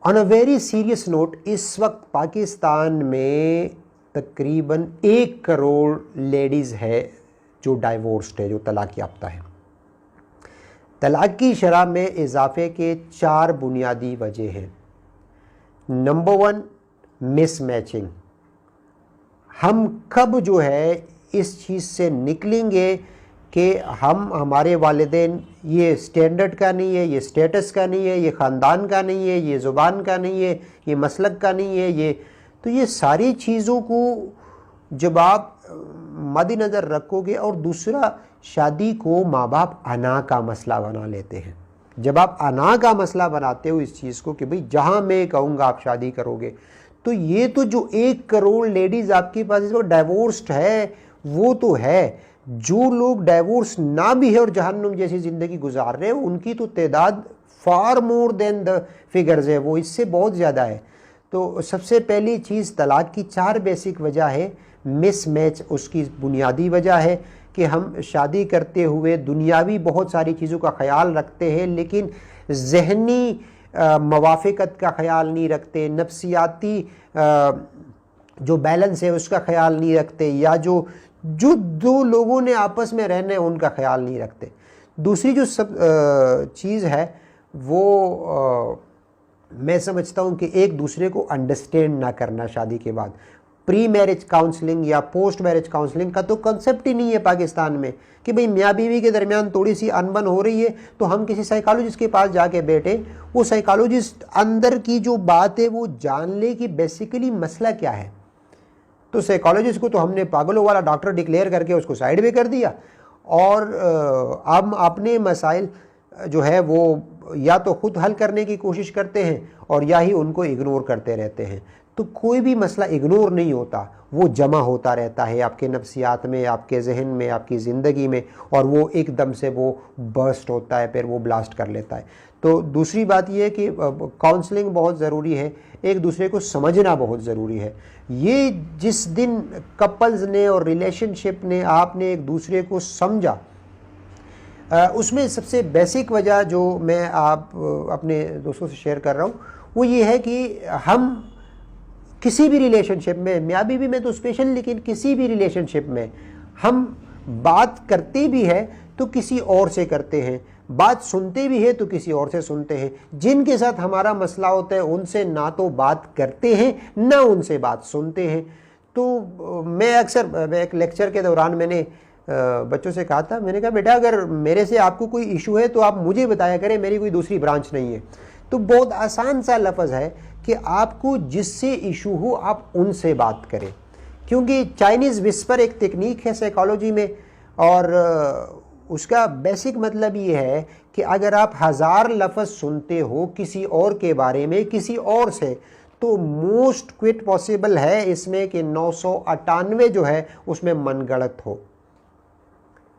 On a very serious note, اس وقت پاکستان میں تقریباً 1 کروڑ لیڈیز ہے جو ڈائیورسڈ ہے، جو طلاق یافتہ ہے۔ طلاق کی شرح میں اضافے کے 4 بنیادی وجہ ہیں۔ نمبر 1، مس میچنگ۔ ہم کب جو ہے اس چیز سے نکلیں گے کہ ہمارے والدین یہ سٹینڈرڈ کا نہیں ہے، یہ سٹیٹس کا نہیں ہے، یہ خاندان کا نہیں ہے، یہ زبان کا نہیں ہے، یہ مسلک کا نہیں ہے، تو یہ ساری چیزوں کو جب آپ مد نظر رکھو گے، اور دوسرا شادی کو ماں باپ انا کا مسئلہ بنا لیتے ہیں۔ جب آپ انا کا مسئلہ بناتے ہو اس چیز کو کہ بھئی جہاں میں کہوں گا آپ شادی کرو گے، تو یہ تو جو 1 کروڑ لیڈیز آپ کے پاس اس وقت ڈائیورسڈ ہے وہ تو ہے، جو لوگ ڈائیورس نہ بھی ہے اور جہنم جیسی زندگی گزار رہے ہیں ان کی تو تعداد for more then the figures ہے، وہ اس سے بہت زیادہ ہے۔ تو سب سے پہلی چیز طلاق کی 4 بیسک وجہ ہے۔ مس میچ اس کی بنیادی وجہ ہے کہ ہم شادی کرتے ہوئے دنیاوی بہت ساری چیزوں کا خیال رکھتے ہیں لیکن ذہنی موافقت کا خیال نہیں رکھتے، نفسیاتی جو بیلنس ہے اس کا خیال نہیں رکھتے، یا جو 2 لوگوں نے آپس میں رہنا ہے ان کا خیال نہیں رکھتے۔ دوسری جو چیز ہے وہ میں سمجھتا ہوں کہ ایک دوسرے کو انڈرسٹینڈ نہ کرنا شادی کے بعد۔ پری میرج کاؤنسلنگ یا پوسٹ میرج کاؤنسلنگ کا تو کنسپٹ ہی نہیں ہے پاکستان میں کہ بھئی میاں بیوی کے درمیان تھوڑی سی انبن ہو رہی ہے تو ہم کسی سائیکالوجسٹ کے پاس جا کے بیٹھے، وہ سائیکالوجسٹ اندر کی جو بات ہے وہ جان لے کہ بیسیکلی مسئلہ کیا ہے۔ تو سائیکالوجسٹ کو تو ہم نے پاگلوں والا ڈاکٹر ڈکلیئر کر کے اس کو سائیڈ پہ کر دیا، اور ہم اپنے مسائل جو ہے وہ یا تو خود حل کرنے کی کوشش کرتے ہیں اور یا ہی ان کو اگنور کرتے رہتے ہیں۔ تو کوئی بھی مسئلہ اگنور نہیں ہوتا، وہ جمع ہوتا رہتا ہے آپ کے نفسیات میں، آپ کے ذہن میں، آپ کی زندگی میں، اور وہ ایک دم سے وہ برسٹ ہوتا ہے، پھر وہ بلاسٹ کر لیتا ہے۔ تو دوسری بات یہ ہے کہ کاؤنسلنگ بہت ضروری ہے، ایک دوسرے کو سمجھنا بہت ضروری ہے۔ یہ جس دن کپلز نے اور ریلیشن شپ نے آپ نے ایک دوسرے کو سمجھا، اس میں سب سے بیسک وجہ جو میں آپ اپنے دوستوں سے شیئر کر رہا ہوں وہ یہ ہے کہ ہم کسی بھی ریلیشن شپ میں، میاں بیوی میں تو اسپیشل، لیکن کسی بھی ریلیشن شپ میں ہم بات کرتے بھی ہیں تو کسی اور سے کرتے ہیں، بات سنتے بھی ہیں تو کسی اور سے سنتے ہیں۔ جن کے ساتھ ہمارا مسئلہ ہوتا ہے ان سے نہ تو بات کرتے ہیں نہ ان سے بات سنتے ہیں۔ تو میں اکثر ایک لیکچر کے دوران میں نے بچوں سے کہا تھا، میں نے کہا بیٹا اگر میرے سے آپ کو کوئی ایشو ہے تو آپ مجھے بتایا کریں، میری کوئی دوسری برانچ نہیں ہے۔ تو بہت آسان سا لفظ ہے کہ آپ کو جس سے ایشو ہو آپ ان سے بات کریں، کیونکہ چائنیز وسپر ایک تکنیک ہے سائیکالوجی میں، اور اس کا بیسک مطلب یہ ہے کہ اگر آپ 1000 لفظ سنتے ہو کسی اور کے بارے میں کسی اور سے، تو موسٹ کوئٹ پاسبل ہے اس میں کہ 998 جو ہے اس میں من گڑت ہو۔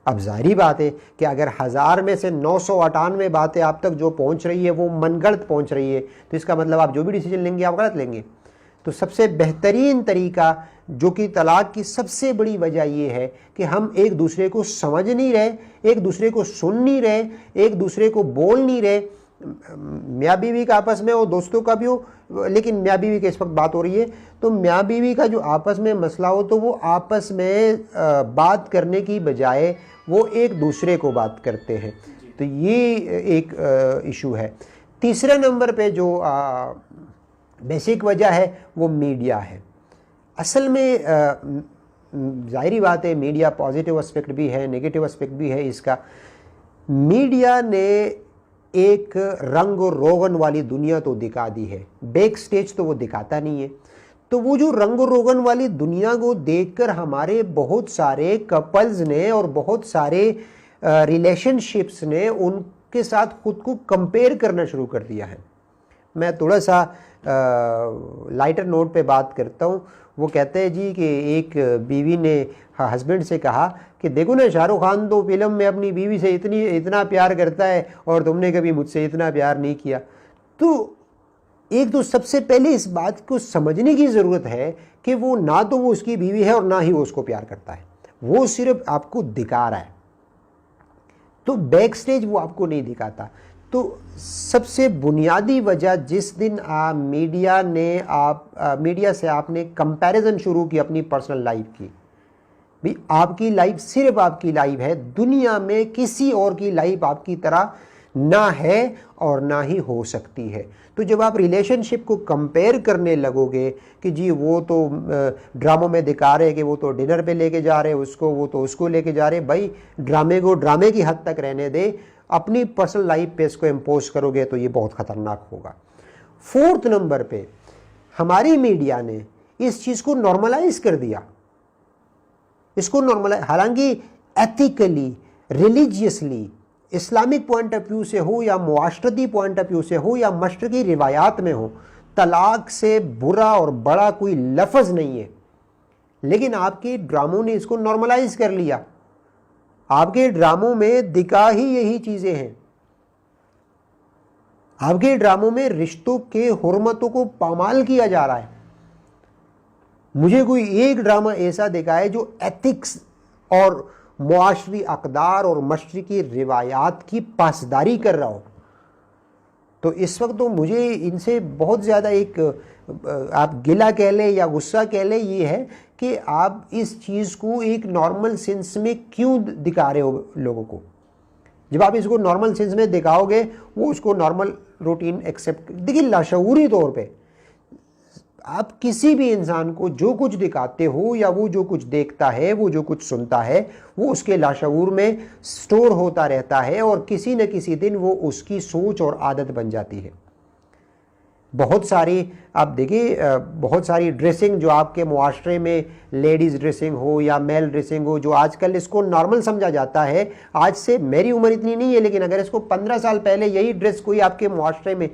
اب ظاہری بات ہے کہ اگر 1000 میں سے 998 باتیں آپ تک جو پہنچ رہی ہے وہ من گڑت پہنچ رہی ہے، تو اس کا مطلب آپ جو بھی ڈیسیجن لیں گے آپ غلط لیں گے۔ تو سب سے بہترین طریقہ جو کہ طلاق کی سب سے بڑی وجہ یہ ہے کہ ہم ایک دوسرے کو سمجھ نہیں رہے، ایک دوسرے کو سن نہیں رہے، ایک دوسرے کو بول نہیں رہے۔ میاں بیوی کا آپس میں ہو، دوستوں کا بھی ہو، لیکن میاں بیوی کی اس وقت بات ہو رہی ہے، تو میاں بیوی کا جو آپس میں مسئلہ ہو تو وہ آپس میں بات کرنے کی بجائے وہ ایک دوسرے کو بات کرتے ہیں۔ تو یہ ایک ایشو ہے۔ تیسرے نمبر پہ جو بیسک وجہ ہے وہ میڈیا ہے۔ اصل میں ظاہری بات ہے میڈیا پازیٹیو اسپیکٹ بھی ہے، نیگیٹیو اسپیکٹ بھی ہے اس کا۔ میڈیا نے ایک رنگ و روغن والی دنیا تو دکھا دی ہے، بیک سٹیج تو وہ دکھاتا نہیں ہے۔ تو وہ جو رنگ و روغن والی دنیا کو دیکھ کر ہمارے بہت سارے کپلز نے اور بہت سارے ریلیشن شپس نے ان کے ساتھ خود کو کمپیئر کرنا شروع کر دیا ہے۔ میں تھوڑا سا لائٹر نوٹ پہ بات کرتا ہوں۔ وہ کہتے ہیں جی کہ ایک بیوی نے ہسبینڈ سے کہا کہ دیکھو نا شاہ رخ خان تو فلم میں اپنی بیوی سے اتنا پیار کرتا ہے اور تم نے کبھی مجھ سے اتنا پیار نہیں کیا۔ تو ایک تو سب سے پہلے اس بات کو سمجھنے کی ضرورت ہے کہ وہ نہ تو وہ اس کی بیوی ہے اور نہ ہی وہ اس کو پیار کرتا ہے، وہ صرف آپ کو دکھا رہا ہے، تو بیک سٹیج وہ آپ کو نہیں دکھاتا۔ تو سب سے بنیادی وجہ جس دن میڈیا سے آپ نے کمپیریزن شروع کی اپنی پرسنل لائف کی، بھی آپ کی لائف صرف آپ کی لائف ہے، دنیا میں کسی اور کی لائف آپ کی طرح نہ ہے اور نہ ہی ہو سکتی ہے. تو جب آپ ریلیشن شپ کو کمپیئر کرنے لگو گے کہ جی وہ تو ڈراموں میں دکھا رہے کہ وہ تو ڈنر پہ لے کے جا رہے اس کو، وہ تو اس کو لے کے جا رہے، بھائی ڈرامے کو ڈرامے کی حد تک رہنے دے، اپنی پرسنل لائف پہ اس کو امپوز کرو گے تو یہ بہت خطرناک ہوگا. 4 نمبر پہ ہماری میڈیا نے اس چیز کو نارملائز کر دیا. اس کو نارملائز، حالانکہ ethically, religiously, Islamic point of view سے ہو یا معاشرتی پوائنٹ آف ویو سے ہو یا مشرقی روایات میں ہو، طلاق سے برا اور بڑا کوئی لفظ نہیں ہے، لیکن آپ کے ڈراموں نے اس کو نارملائز کر لیا. آپ کے ڈراموں میں دکھا ہی یہی چیزیں ہیں. آپ کے ڈراموں میں رشتوں کے حرمتوں کو پامال کیا جا رہا ہے. مجھے کوئی ایک ڈرامہ ایسا دکھائے جو ایتھکس اور معاشری اقدار اور مشرقی روایات کی پاسداری کر رہا ہو. تو اس وقت تو مجھے ان سے بہت زیادہ ایک آپ گلہ کہہ لیں یا غصہ کہہ لیں، یہ ہے کہ آپ اس چیز کو ایک نارمل سینس میں کیوں دکھا رہے ہو لوگوں کو. جب آپ اس کو نارمل سینس میں دکھاؤ گے وہ اس کو نارمل روٹین ایکسیپٹ. دیکھیے لاشعوری طور پہ آپ کسی بھی انسان کو جو کچھ دکھاتے ہو یا وہ جو کچھ دیکھتا ہے، وہ جو کچھ سنتا ہے، وہ اس کے لاشعور میں سٹور ہوتا رہتا ہے اور کسی نہ کسی دن وہ اس کی سوچ اور عادت بن جاتی ہے. بہت ساری آپ دیکھیے بہت ساری ڈریسنگ جو آپ کے معاشرے میں لیڈیز ڈریسنگ ہو یا میل ڈریسنگ ہو، جو آج کل اس کو نارمل سمجھا جاتا ہے. آج سے میری عمر اتنی نہیں ہے، لیکن اگر اس کو 15 سال پہلے یہی ڈریس کوئی آپ کے معاشرے میں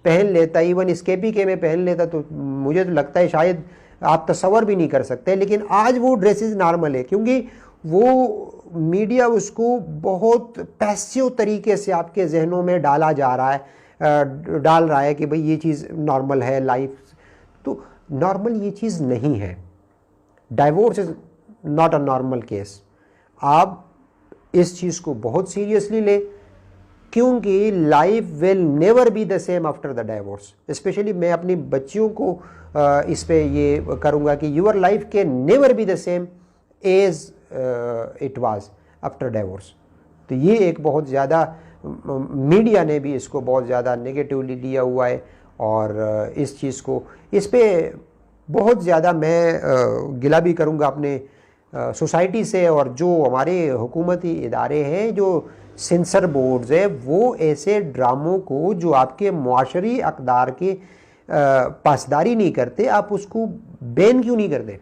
پہن لیتا، ایون اسکیپی کے میں پہن لیتا، تو مجھے تو لگتا ہے شاید آپ تصور بھی نہیں کر سکتے. لیکن آج وہ ڈریسز نارمل ہے کیونکہ وہ میڈیا اس کو بہت پیسیو طریقے سے آپ کے ذہنوں میں ڈال رہا ہے کہ بھئی یہ چیز نارمل ہے لائف. تو نارمل یہ چیز نہیں ہے. Divorce is not a normal case. آپ اس چیز کو بہت سیریسلی لیں کیونکہ life will never be the same after the divorce. Especially میں اپنی بچیوں کو اس پہ یہ کروں گا کہ your life can never be the same as it was after divorce. تو یہ ایک بہت زیادہ میڈیا نے بھی اس کو بہت زیادہ نگیٹیولی لیا ہوا ہے، اور اس چیز کو اس پہ بہت زیادہ میں گلہ بھی کروں گا اپنے سوسائٹی سے. اور جو ہمارے حکومتی ادارے ہیں، جو سینسر بورڈز ہیں، وہ ایسے ڈراموں کو جو آپ کے معاشری اقدار کی پاسداری نہیں کرتے، آپ اس کو بین کیوں نہیں کرتے؟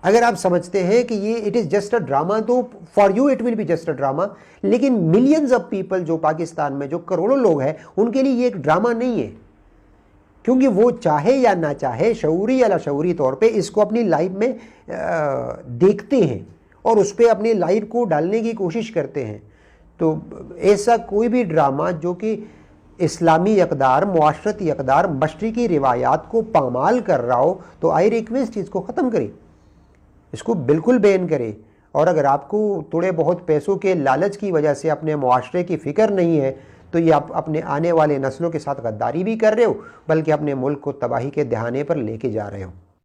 اگر آپ سمجھتے ہیں کہ یہ it is just a drama, تو for you it will be just a drama. لیکن ملینز آف پیپل جو پاکستان میں جو کروڑوں لوگ ہیں، ان کے لیے یہ ایک ڈرامہ نہیں ہے، کیونکہ وہ چاہے یا نہ چاہے شعوری یا لاشعوری طور پہ اس کو اپنی لائف میں دیکھتے ہیں اور اس پہ اپنی لائف کو ڈالنے کی کوشش کرتے ہیں. تو ایسا کوئی بھی ڈرامہ جو کہ اسلامی اقدار، معاشرتی اقدار، مشرقی روایات کو پامال کر رہا ہو، تو آئی ریکویسٹ اس کو ختم کریں، اس کو بالکل بین کریں. اور اگر آپ کو تھوڑے بہت پیسوں کے لالچ کی وجہ سے اپنے معاشرے کی فکر نہیں ہے، تو یہ آپ اپنے آنے والے نسلوں کے ساتھ غداری بھی کر رہے ہو، بلکہ اپنے ملک کو تباہی کے دہانے پر لے کے جا رہے ہو.